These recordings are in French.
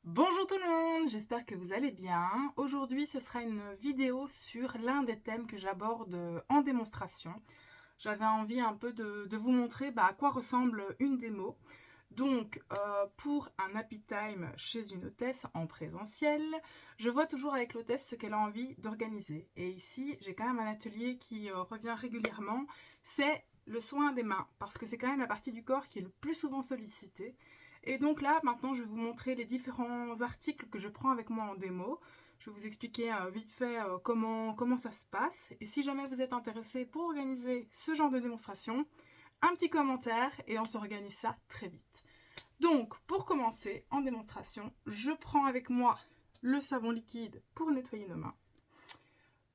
Bonjour tout le monde, j'espère que vous allez bien. Aujourd'hui, ce sera une vidéo sur l'un des thèmes que j'aborde en démonstration. J'avais envie un peu de vous montrer à quoi ressemble une démo. Donc, pour un happy time chez une hôtesse en présentiel, je vois toujours avec l'hôtesse ce qu'elle a envie d'organiser. Et ici, j'ai quand même un atelier qui revient régulièrement, c'est le soin des mains, parce que c'est quand même la partie du corps qui est le plus souvent sollicitée. Et donc là, maintenant, je vais vous montrer les différents articles que je prends avec moi en démo. Je vais vous expliquer vite fait comment ça se passe. Et si jamais vous êtes intéressé pour organiser ce genre de démonstration, un petit commentaire et on s'organise ça très vite. Donc, pour commencer en démonstration, je prends avec moi le savon liquide pour nettoyer nos mains.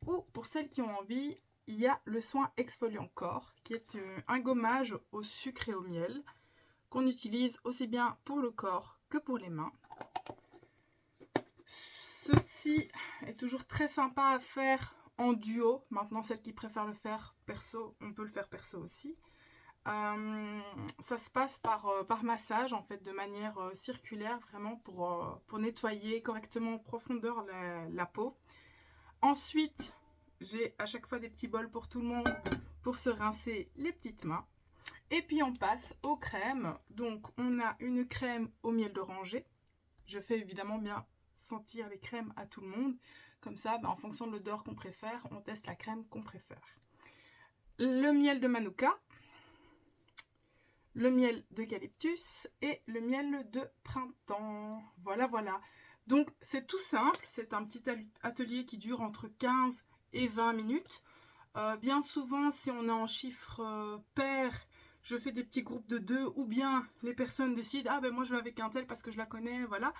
Ou pour celles qui ont envie, il y a le soin exfoliant corps, qui est un gommage au sucre et au miel, qu'on utilise aussi bien pour le corps que pour les mains. Ceci est toujours très sympa à faire en duo. Maintenant, celles qui préfèrent le faire perso, on peut le faire perso aussi. Ça se passe par massage, en fait, de manière circulaire, vraiment pour nettoyer correctement en profondeur la peau. Ensuite, j'ai à chaque fois des petits bols pour tout le monde pour se rincer les petites mains. Et puis on passe aux crèmes. Donc on a une crème au miel d'oranger. Je fais évidemment bien sentir les crèmes à tout le monde. Comme ça, en fonction de l'odeur qu'on préfère, on teste la crème qu'on préfère. Le miel de manuka, le miel d'eucalyptus et le miel de printemps. Voilà, voilà. Donc c'est tout simple, c'est un petit atelier qui dure entre 15 et 20 minutes. Bien souvent, si on est en chiffre pair, je fais des petits groupes de 2 ou bien les personnes décident « Ah ben moi je vais avec un tel parce que je la connais, voilà ».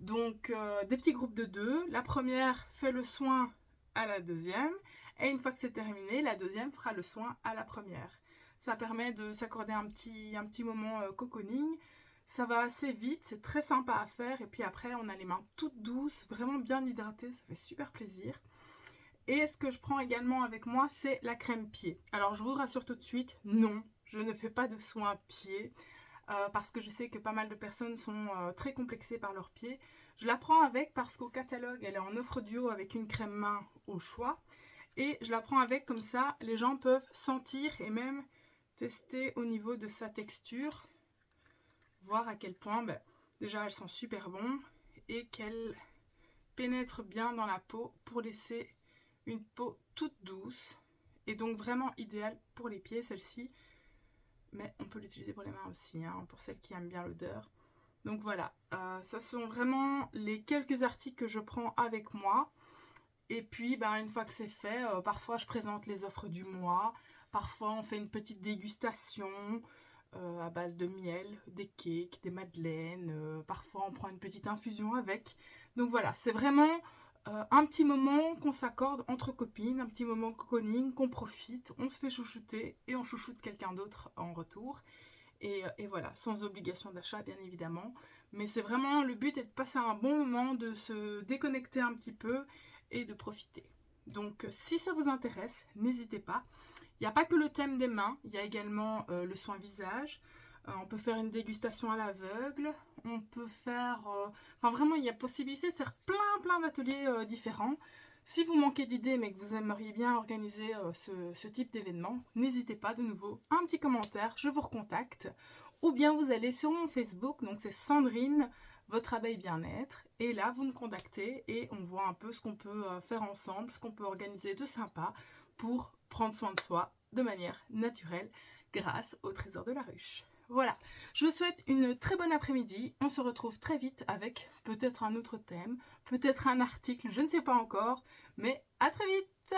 Donc des petits groupes de 2. La première fait le soin à la deuxième et une fois que c'est terminé, la deuxième fera le soin à la première. Ça permet de s'accorder un petit moment cocooning. Ça va assez vite, c'est très sympa à faire et puis après on a les mains toutes douces, vraiment bien hydratées, ça fait super plaisir. Et ce que je prends également avec moi, c'est la crème pied. Alors je vous rassure tout de suite, non, je ne fais pas de soins pieds. Parce que je sais que pas mal de personnes sont très complexées par leurs pieds. Je la prends avec parce qu'au catalogue, elle est en offre duo avec une crème main au choix. Et je la prends avec comme ça, les gens peuvent sentir et même tester au niveau de sa texture. Voir à quel point, déjà, elles sont super bonnes et qu'elles pénètrent bien dans la peau pour laisser une peau toute douce. Et donc vraiment idéale pour les pieds, celle-ci. Mais on peut l'utiliser pour les mains aussi, pour celles qui aiment bien l'odeur. Donc voilà, ce sont vraiment les quelques articles que je prends avec moi. Et puis, une fois que c'est fait, parfois je présente les offres du mois. Parfois, on fait une petite dégustation à base de miel, des cakes, des madeleines. Parfois, on prend une petite infusion avec. Donc voilà, c'est vraiment un petit moment qu'on s'accorde entre copines, un petit moment cocooning, qu'on profite, on se fait chouchouter et on chouchoute quelqu'un d'autre en retour. Et voilà, sans obligation d'achat bien évidemment. Mais c'est vraiment, le but est de passer un bon moment, de se déconnecter un petit peu et de profiter. Donc si ça vous intéresse, n'hésitez pas. Il n'y a pas que le thème des mains, il y a également le soin visage. On peut faire une dégustation à l'aveugle. On peut faire... Enfin vraiment, il y a possibilité de faire plein d'ateliers différents. Si vous manquez d'idées mais que vous aimeriez bien organiser ce type d'événement, n'hésitez pas, de nouveau, un petit commentaire, je vous recontacte. Ou bien vous allez sur mon Facebook, donc c'est Sandrine, votre abeille bien-être. Et là, vous me contactez et on voit un peu ce qu'on peut faire ensemble, ce qu'on peut organiser de sympa pour prendre soin de soi de manière naturelle grâce au trésor de la ruche. Voilà, je vous souhaite une très bonne après-midi. On se retrouve très vite avec peut-être un autre thème, peut-être un article, je ne sais pas encore, mais à très vite!